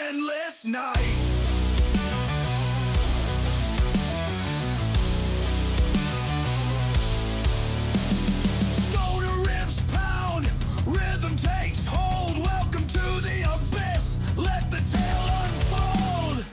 endless night. Stoner riffs pound, rhythm takes hold. Welcome to the abyss, let the tale unfold.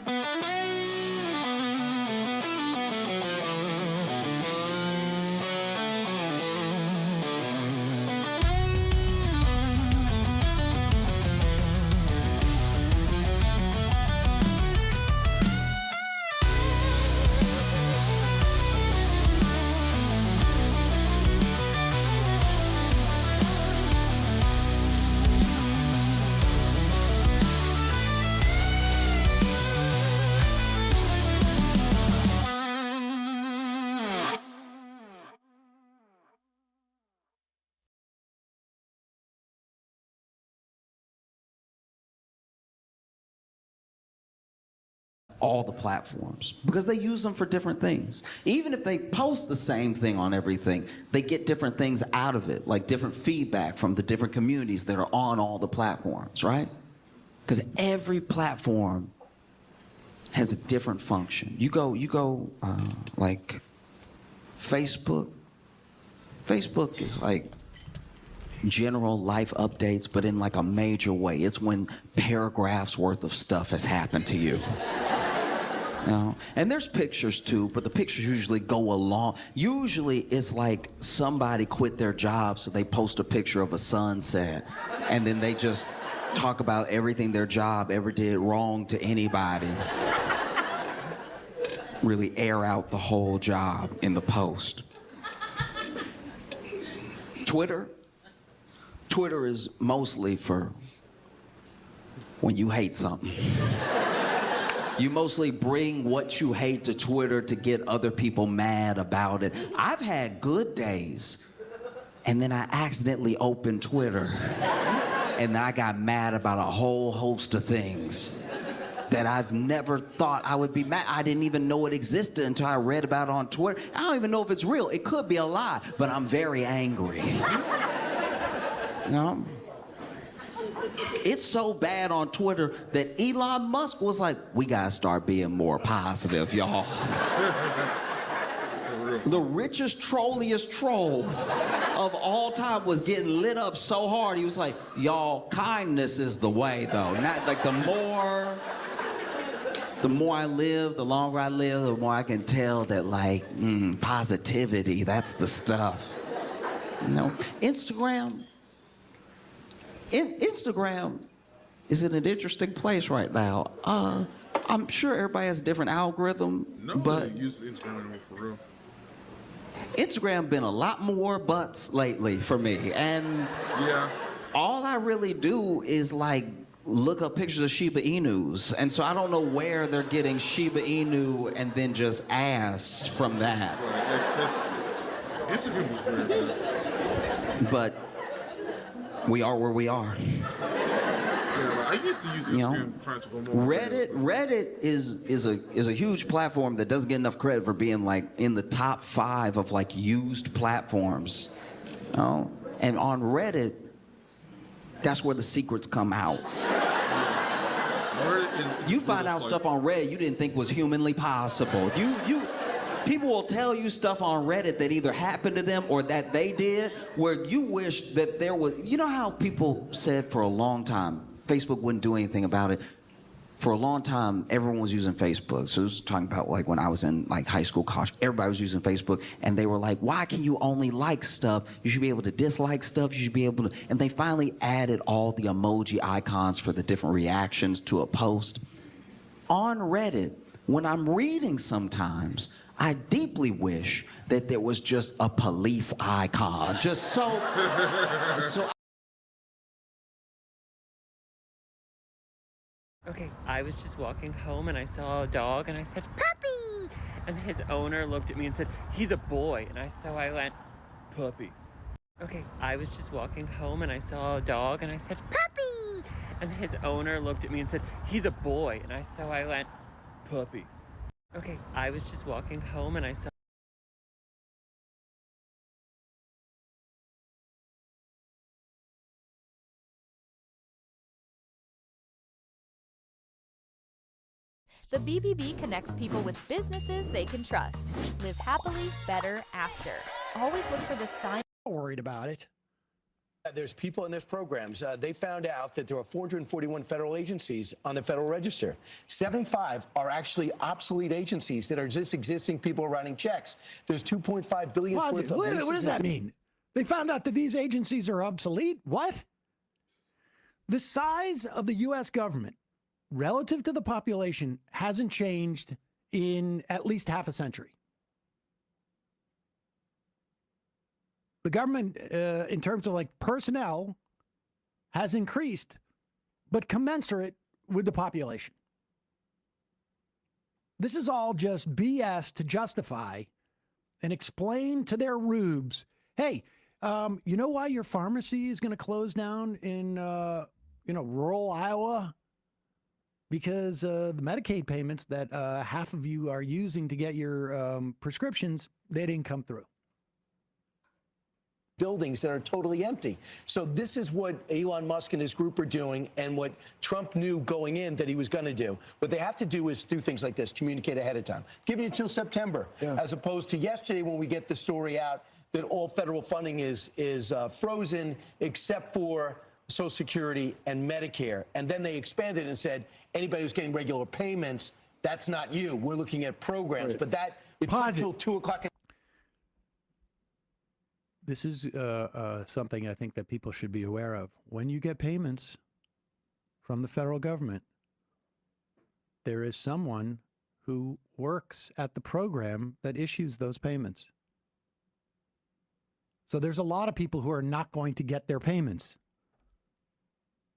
All the platforms because they use them for different things. Even if they post the same thing on everything, they get different things out of it, like different feedback from the different communities that are on all the platforms, right? Because every platform has a different function. You go like Facebook. Facebook is like general life updates, but in like a major way. It's when paragraphs worth of stuff has happened to you. You know? And there's pictures too, but the pictures usually go along. Usually it's like somebody quit their job, so they post a picture of a sunset, and then they just talk about everything their job ever did wrong to anybody. Really air out the whole job in the post. Twitter is mostly for when you hate something. You mostly bring what you hate to Twitter to get other people mad about it. I've had good days, and then I accidentally opened Twitter, and I got mad about a whole host of things that I've never thought I would be mad. I didn't even know it existed until I read about it on Twitter. I don't even know if it's real. It could be a lie, but I'm very angry. You know? It's so bad on Twitter that Elon Musk was like, we gotta start being more positive, y'all. The richest, trolliest troll of all time was getting lit up so hard. He was like, y'all, kindness is the way, though. Not like the more I live, the longer I live, the more I can tell that like, positivity, that's the stuff. You know, Instagram is in an interesting place right now. I'm sure everybody has a different algorithm, but really use Instagram for real. Instagram been a lot more butts lately for me, and Yeah. all I really do is like look up pictures of Shiba Inus, and so I don't know where they're getting Shiba Inu and then just ass from that. Instagram was weird, man. But we are where we are. Yeah, I used to use Instagram trying to go more. Reddit is a huge platform that doesn't get enough credit for being like in the top 5 of like used platforms. Oh, and on Reddit, that's where the secrets come out. You find out stuff on Reddit you didn't think was humanly possible. People will tell you stuff on Reddit that either happened to them or that they did, where you wish that there was. You know how people said for a long time Facebook wouldn't do anything about it? For a long time, everyone was using Facebook. So this was talking about like when I was in like high school, college, everybody was using Facebook, and they were like, why can you only like stuff? You should be able to dislike stuff. You should be able to, and they finally added all the emoji icons for the different reactions to a post. On Reddit, when I'm reading sometimes, I deeply wish that there was just a police icon, just so Okay, I was just walking home and I saw a dog and I said, puppy! And his owner looked at me and said, he's a boy. And I went, puppy. Okay, I was just walking home and I saw a dog and I said, puppy! And his owner looked at me and said, he's a boy. And I went, puppy. Okay, I was just walking home and I saw The BBB connects people with businesses they can trust. Live happily, better after. Always look for the sign. Worried about it. There's people and there's programs. They found out that there are 441 federal agencies on the Federal Register. 75 are actually obsolete agencies that are just existing people writing checks. There's 2.5 billion. What does that mean? They found out that these agencies are obsolete? What? The size of the U.S. government relative to the population hasn't changed in at least half a century. The government, in terms of like personnel, has increased, but commensurate with the population. This is all just BS to justify and explain to their rubes, hey, you know why your pharmacy is going to close down in, rural Iowa? Because the Medicaid payments that half of you are using to get your prescriptions, they didn't come through. Buildings that are totally empty. So this is what Elon Musk and his group are doing, and what Trump knew going in that he was going to do. What they have to do is do things like this, communicate ahead of time. Give you until September, as opposed to yesterday when we get the story out that all federal funding is frozen except for Social Security and Medicare. And then they expanded and said, anybody who's getting regular payments, that's not you. We're looking at programs. Right. But that, it took until 2 o'clock. This is something I think that people should be aware of. When you get payments from the federal government, there is someone who works at the program that issues those payments. So there's a lot of people who are not going to get their payments.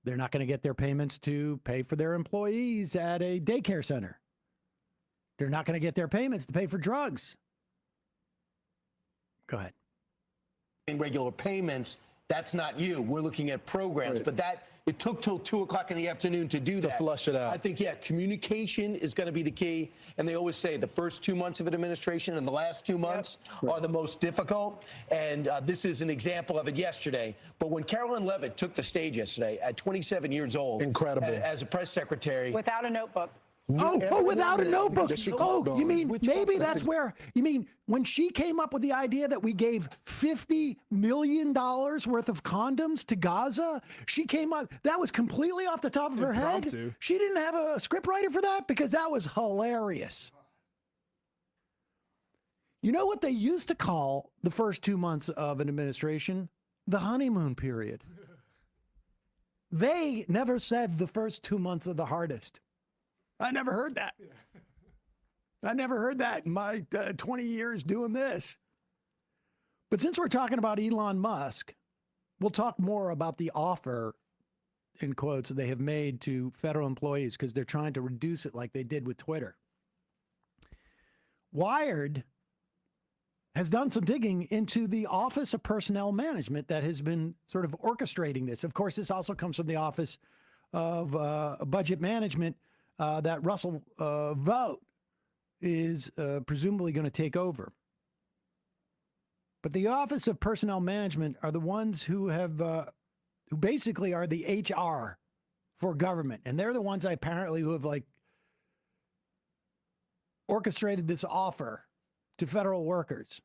They're not going to get their payments to pay for their employees at a daycare center. They're not going to get their payments to pay for drugs. Go ahead. In regular payments, that's not you. We're looking at programs. Right. But that, it took till 2 o'clock in the afternoon to do that. To flush it out. I think, communication is going to be the key. And they always say the first 2 months of an administration and the last 2 months are the most difficult. And this is an example of it yesterday. But when Carolyn Leavitt took the stage yesterday at 27 years old, incredible, as a press secretary. Without a notebook. Without a notebook. You mean maybe that's where, you mean when she came up with the idea that we gave $50 million worth of condoms to Gaza, she came up, that was completely off the top of her head. She didn't have a scriptwriter for that because that was hilarious. You know what they used to call the first 2 months of an administration? The honeymoon period. They never said the first 2 months are the hardest. I never heard that. I never heard that in my 20 years doing this. But since we're talking about Elon Musk, we'll talk more about the offer, in quotes, they have made to federal employees because they're trying to reduce it like they did with Twitter. Wired has done some digging into the Office of Personnel Management that has been sort of orchestrating this. Of course, this also comes from the Office of Budget Management that Russell Vought is presumably going to take over. But the Office of Personnel Management are the ones who have, who basically are the HR for government. And they're the ones apparently who have like orchestrated this offer to federal workers.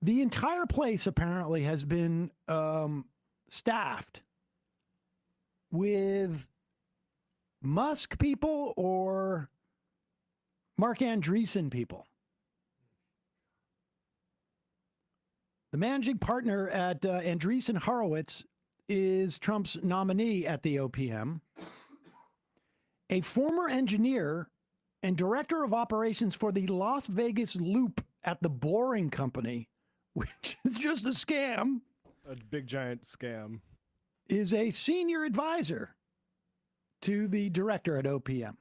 The entire place apparently has been staffed with Musk people or Mark Andreessen people. The managing partner at Andreessen Horowitz is Trump's nominee at the OPM, a former engineer and director of operations for the Las Vegas Loop at the Boring Company, which is just a scam. A big giant scam. Is a senior advisor to the director at OPM.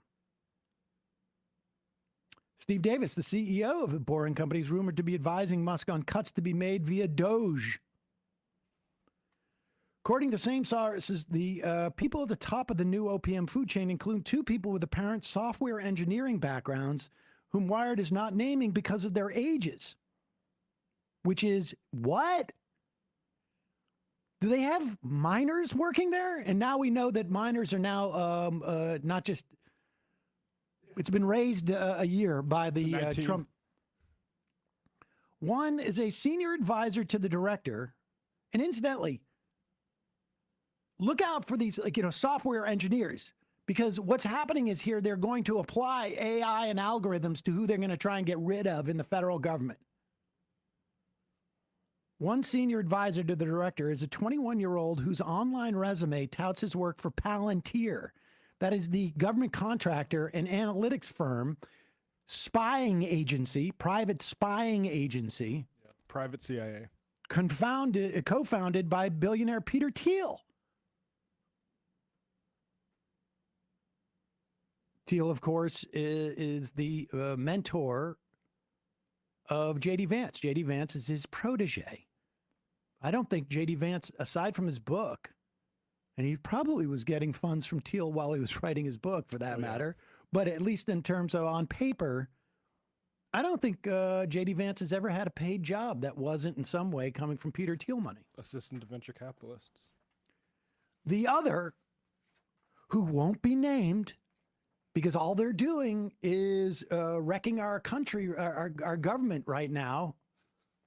Steve Davis, the CEO of the Boring Company, is rumored to be advising Musk on cuts to be made via Doge. According to the same sources, the people at the top of the new OPM food chain include two people with apparent software engineering backgrounds whom Wired is not naming because of their ages. Which is what? Do they have minors working there? And now we know that minors are now not just It's been raised a year by the 19. Trump. One is a senior advisor to the director. And incidentally, look out for these, software engineers, because what's happening is here, they're going to apply AI and algorithms to who they're going to try and get rid of in the federal government. One senior advisor to the director is a 21-year-old whose online resume touts his work for Palantir. That is the government contractor and analytics firm, spying agency, private spying agency. Yeah. Private CIA. Co-founded by billionaire Peter Thiel. Thiel, of course, is the mentor of J.D. Vance. J.D. Vance is his protege. I don't think J.D. Vance, aside from his book, and he probably was getting funds from Thiel while he was writing his book, for that matter, but at least in terms of on paper, I don't think J.D. Vance has ever had a paid job that wasn't in some way coming from Peter Thiel money. Assistant to venture capitalists. The other, who won't be named, because all they're doing is wrecking our country, our government right now,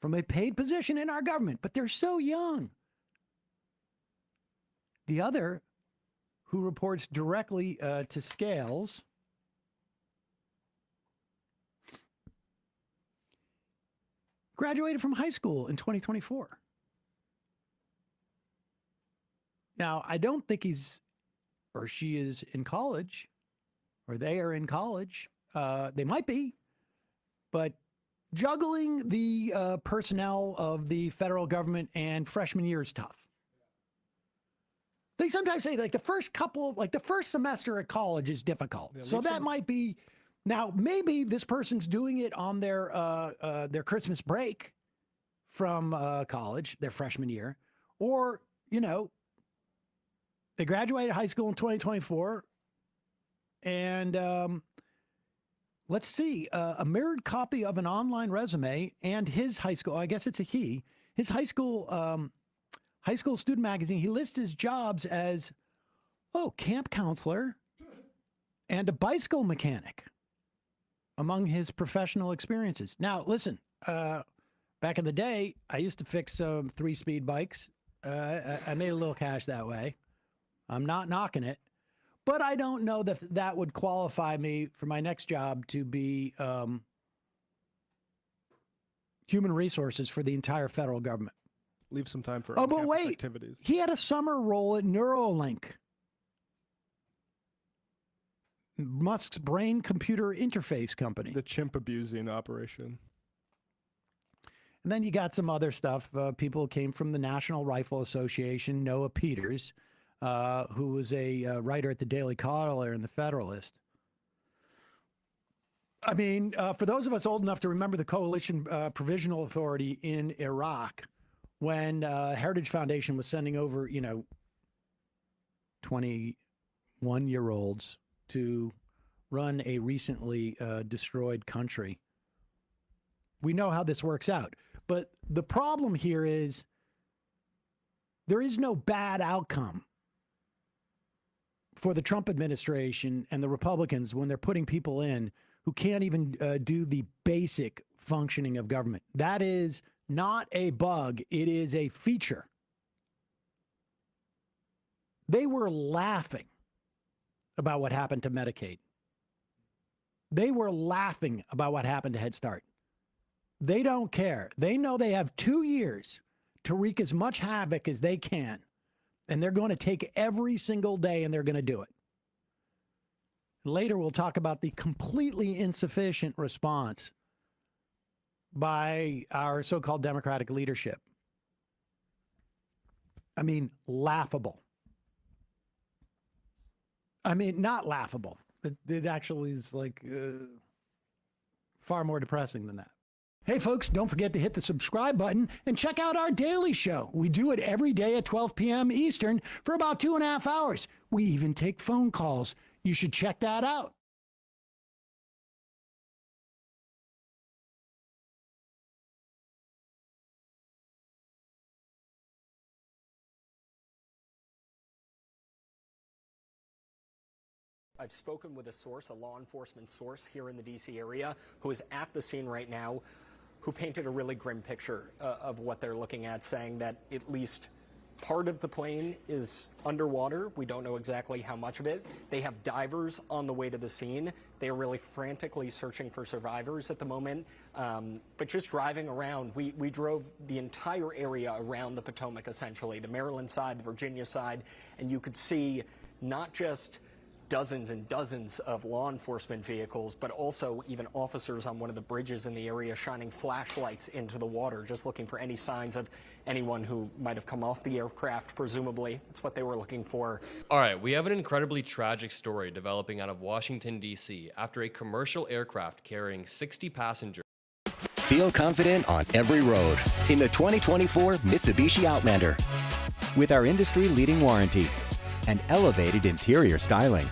from a paid position in our government, but they're so young. The other, who reports directly to Scales, graduated from high school in 2024. Now, I don't think he's or she is in college, or they are in college. They might be, but juggling the personnel of the federal government and freshman year is tough. They sometimes say like the first semester at college is difficult. Yeah, So that might be, now maybe this person's doing it on their Christmas break from college, their freshman year, or, they graduated high school in 2024 and let's see, a mirrored copy of an online resume and his high school, I guess it's a he, his high school student magazine, he lists his jobs as, camp counselor and a bicycle mechanic among his professional experiences. Now, listen, back in the day, I used to fix some 3-speed bikes. I made a little cash that way. I'm not knocking it, but I don't know that that would qualify me for my next job to be human resources for the entire federal government. Leave some time for but wait, activities. He had a summer role at Neuralink, Musk's brain-computer interface company. The chimp abusing operation. And then you got some other stuff. People came from the National Rifle Association, Noah Peters, who was a writer at the Daily Caller and the Federalist. I mean, for those of us old enough to remember the Coalition Provisional Authority in Iraq, when Heritage Foundation was sending over, 21-year-olds to run a recently destroyed country. We know how this works out. But the problem here is there is no bad outcome for the Trump administration and the Republicans when they're putting people in who can't even do the basic functioning of government. That is not a bug. It is a feature. They were laughing about what happened to Medicaid. They were laughing about what happened to Head Start. They don't care. They know they have 2 years to wreak as much havoc as they can. And they're going to take every single day and they're going to do it. Later, we'll talk about the completely insufficient response by our so-called Democratic leadership. I mean, laughable. I mean, not laughable. It actually is like far more depressing than that. Hey, folks, don't forget to hit the subscribe button and check out our daily show. We do it every day at 12 p.m. Eastern for about 2.5 hours. We even take phone calls. You should check that out. I've spoken with a source, a law enforcement source here in the D.C. area, who is at the scene right now, who painted a really grim picture of what they're looking at, saying that at least part of the plane is underwater. We don't know exactly how much of it. They have divers on the way to the scene. They are really frantically searching for survivors at the moment. But just driving around, we drove the entire area around the Potomac, essentially, the Maryland side, the Virginia side, and you could see not just dozens and dozens of law enforcement vehicles, but also even officers on one of the bridges in the area shining flashlights into the water, just looking for any signs of anyone who might have come off the aircraft, presumably. That's what they were looking for. All right, we have an incredibly tragic story developing out of Washington, D.C. after a commercial aircraft carrying 60 passengers. Feel confident on every road in the 2024 Mitsubishi Outlander. With our industry-leading warranty and elevated interior styling.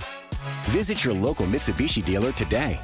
Visit your local Mitsubishi dealer today.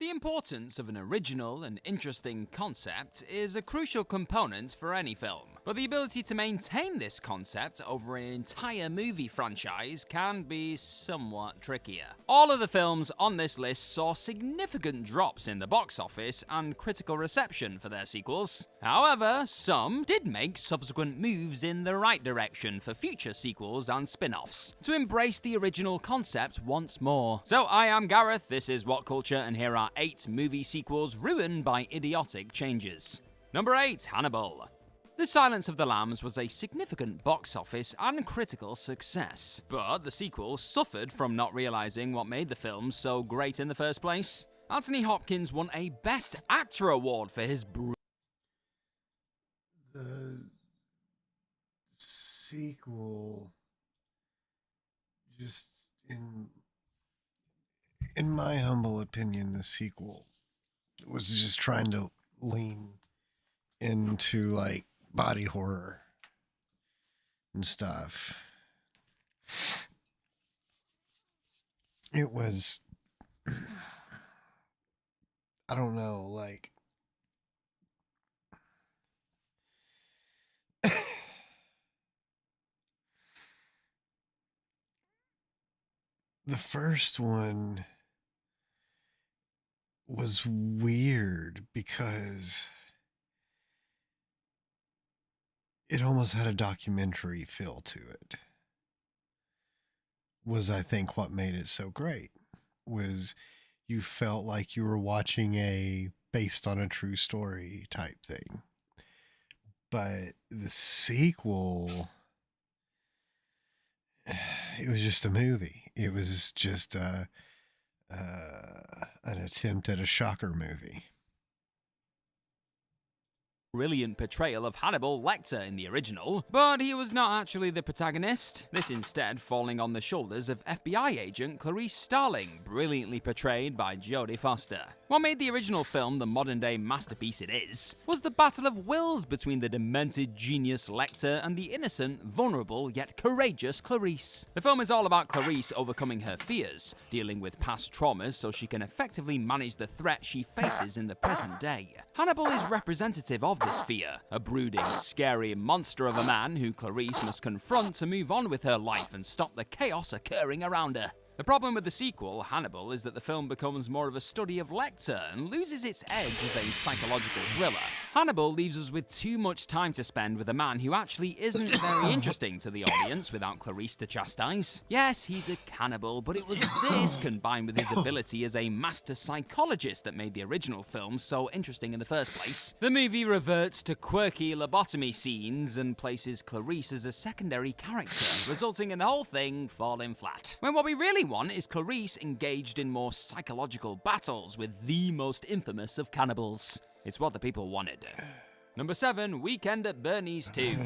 The importance of an original and interesting concept is a crucial component for any film, but the ability to maintain this concept over an entire movie franchise can be somewhat trickier. All of the films on this list saw significant drops in the box office and critical reception for their sequels. However, some did make subsequent moves in the right direction for future sequels and spin-offs, to embrace the original concept once more. So I am Gareth, this is What Culture, and here are 8 movie sequels ruined by idiotic changes. Number 8, Hannibal. The Silence of the Lambs was a significant box office and critical success, but the sequel suffered from not realizing what made the film so great in the first place. Anthony Hopkins won a Best Actor award for his The sequel, just in my humble opinion, the sequel was just trying to lean into like body horror and stuff. It was, I don't know, like the first one was weird because it almost had a documentary feel to it. Was, I think, what made it so great. Was you felt like you were watching a based on a true story type thing. But the sequel, it was just a movie. It was just an attempt at a shocker movie. Brilliant portrayal of Hannibal Lecter in the original, but he was not actually the protagonist, this instead falling on the shoulders of FBI agent Clarice Starling, brilliantly portrayed by Jodie Foster. What made the original film the modern-day masterpiece it is, was the battle of wills between the demented genius Lecter and the innocent, vulnerable, yet courageous Clarice. The film is all about Clarice overcoming her fears, dealing with past traumas so she can effectively manage the threat she faces in the present day. Hannibal is representative of this fear, a brooding, scary monster of a man who Clarice must confront to move on with her life and stop the chaos occurring around her. The problem with the sequel, Hannibal, is that the film becomes more of a study of Lecter and loses its edge as a psychological thriller. Hannibal leaves us with too much time to spend with a man who actually isn't very interesting to the audience without Clarice to chastise. Yes, he's a cannibal, but it was this combined with his ability as a master psychologist that made the original film so interesting in the first place. The movie reverts to quirky lobotomy scenes and places Clarice as a secondary character, resulting in the whole thing falling flat. When what we really want is Clarice engaged in more psychological battles with the most infamous of cannibals. It's what the people wanted. Number 7, Weekend at Bernie's 2.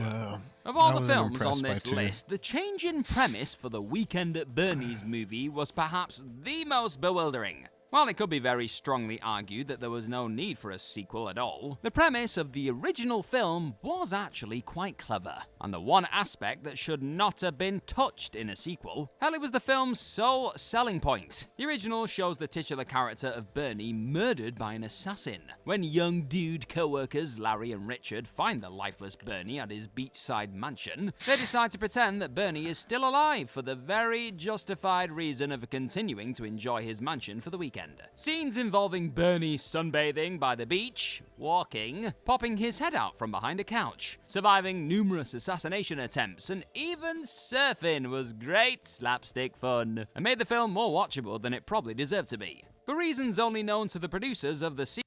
Of all the films on this list, the change in premise for the Weekend at Bernie's movie was perhaps the most bewildering. While it could be very strongly argued that there was no need for a sequel at all, the premise of the original film was actually quite clever, and the one aspect that should not have been touched in a sequel, hell, it was the film's sole selling point. The original shows the titular character of Bernie murdered by an assassin. When young dude co-workers Larry and Richard find the lifeless Bernie at his beachside mansion, they decide to pretend that Bernie is still alive for the very justified reason of continuing to enjoy his mansion for the weekend. Scenes involving Bernie sunbathing by the beach, walking, popping his head out from behind a couch, surviving numerous assassination attempts, and even surfing was great slapstick fun, and made the film more watchable than it probably deserved to be. For reasons only known to the producers of the sequel.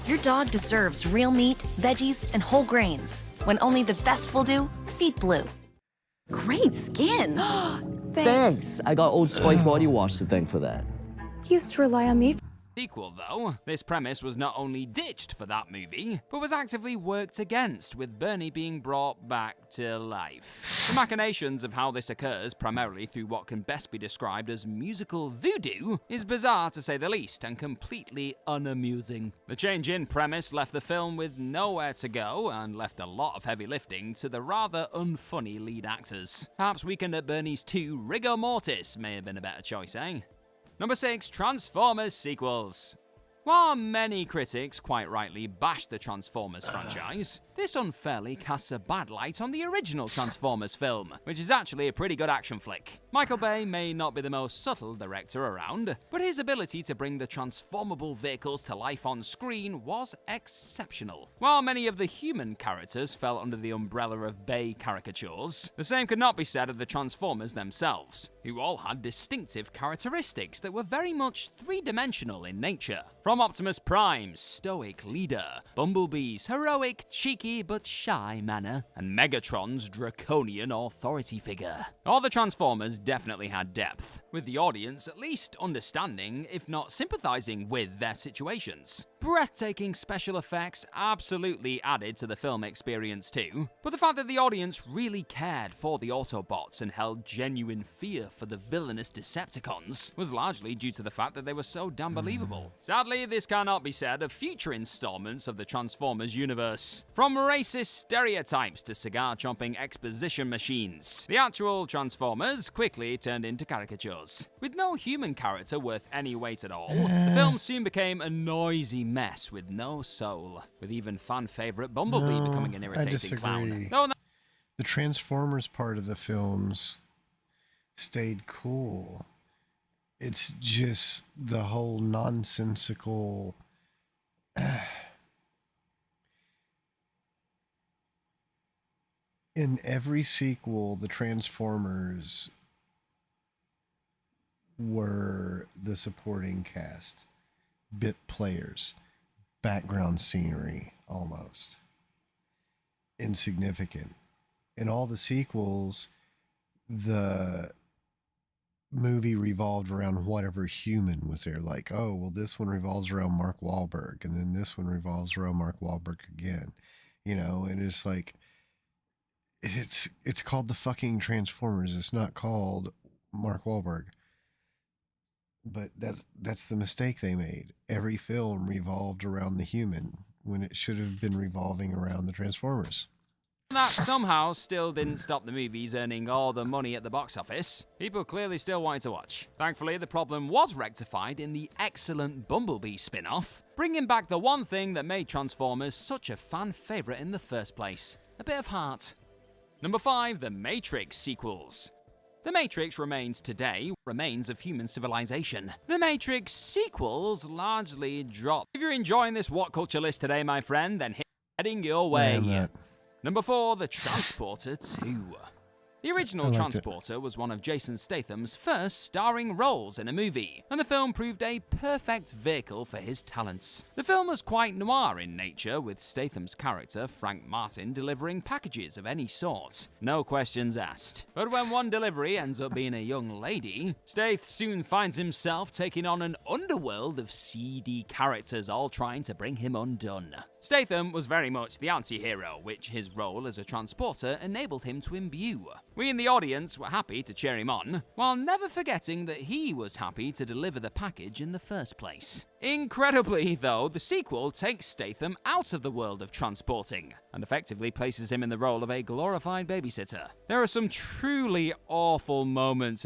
Your dog deserves real meat, veggies, and whole grains. When only the best will do, feed Blue. Great skin. Thanks. I got Old Spice body wash to thank for that. He used to rely on me. Sequel, though, this premise was not only ditched for that movie, but was actively worked against, with Bernie being brought back to life. The machinations of how this occurs, primarily through what can best be described as musical voodoo, is bizarre to say the least, and completely unamusing. The change in premise left the film with nowhere to go, and left a lot of heavy lifting to the rather unfunny lead actors. Perhaps Weekend at Bernie's 2 Rigor Mortis may have been a better choice, eh? Number 6, Transformers sequels. While many critics quite rightly bash the Transformers franchise, this unfairly casts a bad light on the original Transformers film, which is actually a pretty good action flick. Michael Bay may not be the most subtle director around, but his ability to bring the transformable vehicles to life on screen was exceptional. While many of the human characters fell under the umbrella of Bay caricatures, the same could not be said of the Transformers themselves, who all had distinctive characteristics that were very much three-dimensional in nature. From Optimus Prime's stoic leader, Bumblebee's heroic, cheeky but shy manner, and Megatron's draconian authority figure. All the Transformers definitely had depth, with the audience at least understanding, if not sympathizing with their situations. Breathtaking special effects absolutely added to the film experience too, but the fact that the audience really cared for the Autobots and held genuine fear for the villainous Decepticons was largely due to the fact that they were so damn believable. Sadly, this cannot be said of future installments of the Transformers universe. From racist stereotypes to cigar-chomping exposition machines, the actual Transformers quickly turned into caricatures. With no human character worth any weight at all, the film soon became a noisy mess with no soul, with even fan-favorite Bumblebee becoming an irritating clown. The Transformers part of the films stayed cool. It's just the whole nonsensical in every sequel, the Transformers were the supporting cast, bit players, background scenery, almost insignificant. In all the sequels, the movie revolved around whatever human was there. Like, oh, well, this one revolves around Mark Wahlberg, and then this one revolves around Mark Wahlberg again, you know. And it's like, it's called the fucking Transformers. It's not called Mark Wahlberg. But that's the mistake they made. Every film revolved around the human when it should have been revolving around the Transformers. That somehow still didn't stop the movies earning all the money at the box office. People clearly still wanted to watch. Thankfully, the problem was rectified in the excellent Bumblebee spin-off, bringing back the one thing that made Transformers such a fan favorite in the first place: a bit of heart. Number 5, the Matrix sequels. The Matrix remains today remains of human civilization. The Matrix sequels largely dropped. If you're enjoying this What Culture list today, my friend, then heading your way. Number 4, The Transporter 2. The original Transporter was one of Jason Statham's first starring roles in a movie, and the film proved a perfect vehicle for his talents. The film was quite noir in nature, with Statham's character, Frank Martin, delivering packages of any sort. No questions asked. But when one delivery ends up being a young lady, Stath soon finds himself taking on an underworld of seedy characters all trying to bring him undone. Statham was very much the anti-hero, which his role as a transporter enabled him to imbue. We in the audience were happy to cheer him on, while never forgetting that he was happy to deliver the package in the first place. Incredibly, though, the sequel takes Statham out of the world of transporting and effectively places him in the role of a glorified babysitter. There are some truly awful moments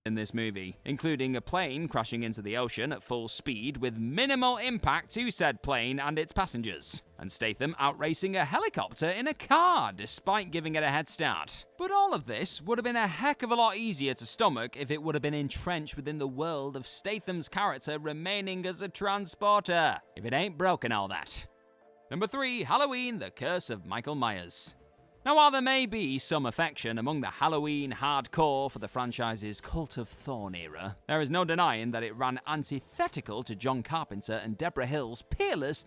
in this movie, including a plane crashing into the ocean at full speed with minimal impact to said plane and its passengers, and Statham outracing a helicopter in a car despite giving it a head start. But all of this would have been a heck of a lot easier to stomach if it would have been entrenched within the world of Statham's character remaining as a transporter, if it ain't broken all that. Number 3, Halloween: The Curse of Michael Myers. Now, while there may be some affection among the Halloween hardcore for the franchise's Cult of Thorn era, there is no denying that it ran antithetical to John Carpenter and Deborah Hill's peerless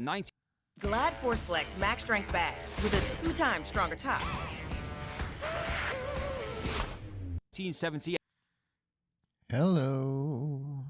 Glad Force Flex max strength bags with a 2 times stronger top. 1978 Hello.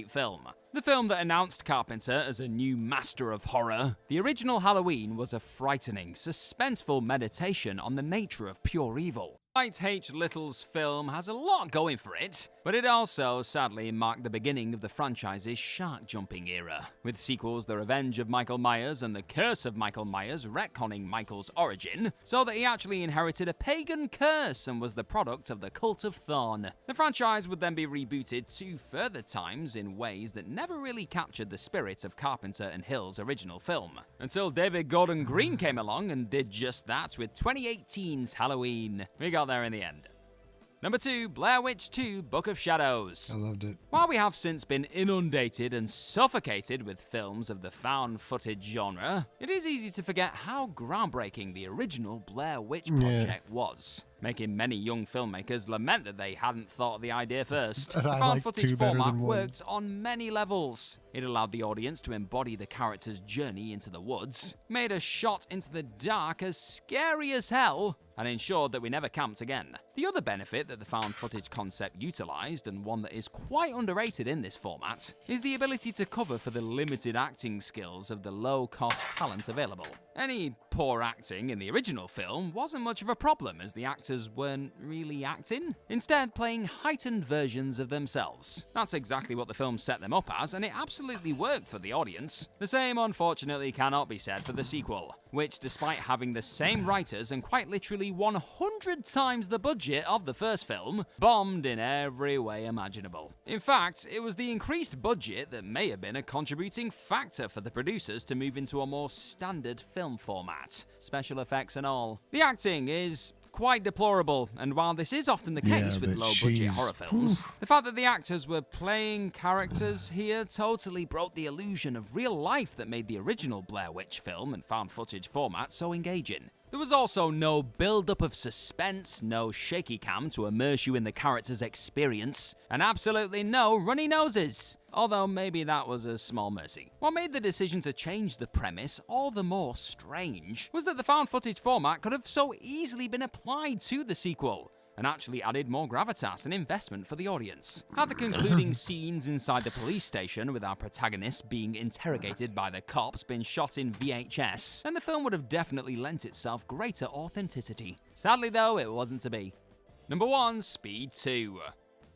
film. The film that announced Carpenter as a new master of horror. The original Halloween was a frightening, suspenseful meditation on the nature of pure evil. Dwight H. Little's film has a lot going for it, but it also sadly marked the beginning of the franchise's shark-jumping era, with sequels The Revenge of Michael Myers and The Curse of Michael Myers retconning Michael's origin, so that he actually inherited a pagan curse and was the product of the Cult of Thorn. The franchise would then be rebooted 2 further times in ways that never really captured the spirit of Carpenter and Hill's original film, until David Gordon Green came along and did just that with 2018's Halloween. We got there in the end. Number 2, Blair Witch 2: Book of Shadows. I loved it. While we have since been inundated and suffocated with films of the found footage genre, it is easy to forget how groundbreaking the original Blair Witch Project was, making many young filmmakers lament that they hadn't thought of the idea first. The found footage format worked on many levels. It allowed the audience to embody the character's journey into the woods, made a shot into the dark as scary as hell, and ensured that we never camped again. The other benefit that the found footage concept utilized, and one that is quite underrated in this format, is the ability to cover for the limited acting skills of the low-cost talent available. Any poor acting in the original film wasn't much of a problem, as the actors weren't really acting, instead playing heightened versions of themselves. That's exactly what the film set them up as, and it absolutely worked for the audience. The same, unfortunately, cannot be said for the sequel, which, despite having the same writers and quite literally 100 times the budget of the first film, bombed in every way imaginable. In fact, it was the increased budget that may have been a contributing factor for the producers to move into a more standard film format, special effects and all. The acting is quite deplorable, and while this is often the case with low-budget horror films, the fact that the actors were playing characters here totally broke the illusion of real life that made the original Blair Witch film and found footage format so engaging. There was also no build-up of suspense, no shaky cam to immerse you in the character's experience, and absolutely no runny noses. Although maybe that was a small mercy. What made the decision to change the premise all the more strange was that the found footage format could have so easily been applied to the sequel, and actually added more gravitas and investment for the audience. Had the concluding scenes inside the police station with our protagonist being interrogated by the cops been shot in VHS, then the film would have definitely lent itself greater authenticity. Sadly though, it wasn't to be. Number 1, Speed 2.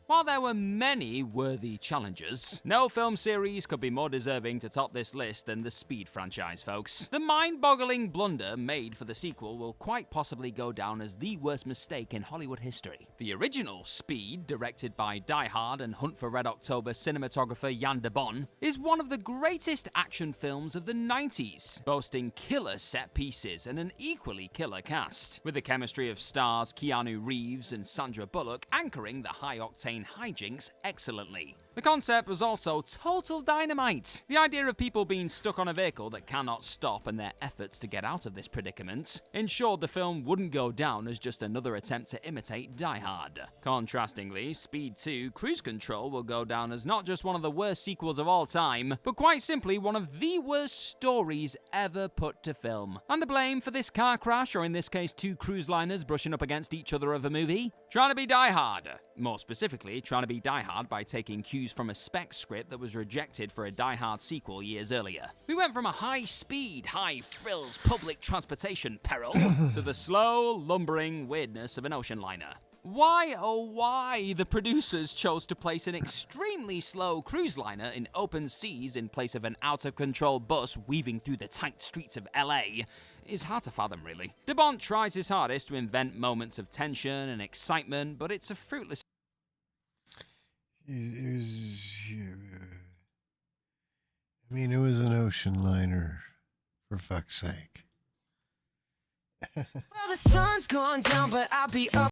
While there were many worthy challengers, no film series could be more deserving to top this list than the Speed franchise, folks. The mind-boggling blunder made for the sequel will quite possibly go down as the worst mistake in Hollywood history. The original Speed, directed by Die Hard and Hunt for Red October cinematographer Jan de Bon, is one of the greatest action films of the 90s, boasting killer set pieces and an equally killer cast, with the chemistry of stars Keanu Reeves and Sandra Bullock anchoring the high-octane hijinks excellently. The concept was also total dynamite. The idea of people being stuck on a vehicle that cannot stop and their efforts to get out of this predicament ensured the film wouldn't go down as just another attempt to imitate Die Hard. Contrastingly, Speed 2 Cruise Control will go down as not just one of the worst sequels of all time, but quite simply one of the worst stories ever put to film. And the blame for this car crash, or in this case 2 cruise liners brushing up against each other of a movie? Trying to be Die Hard. More specifically, trying to be Die Hard by taking cues used from a spec script that was rejected for a Die Hard sequel years earlier. We went from a high-speed, high-frills public transportation peril to the slow, lumbering weirdness of an ocean liner. Why, oh why, the producers chose to place an extremely slow cruise liner in open seas in place of an out-of-control bus weaving through the tight streets of LA is hard to fathom, really. De Bont tries his hardest to invent moments of tension and excitement, but it's a fruitless... It was... I mean, it was an ocean liner, for fuck's sake. Well, the sun's gone down, but I'll be up.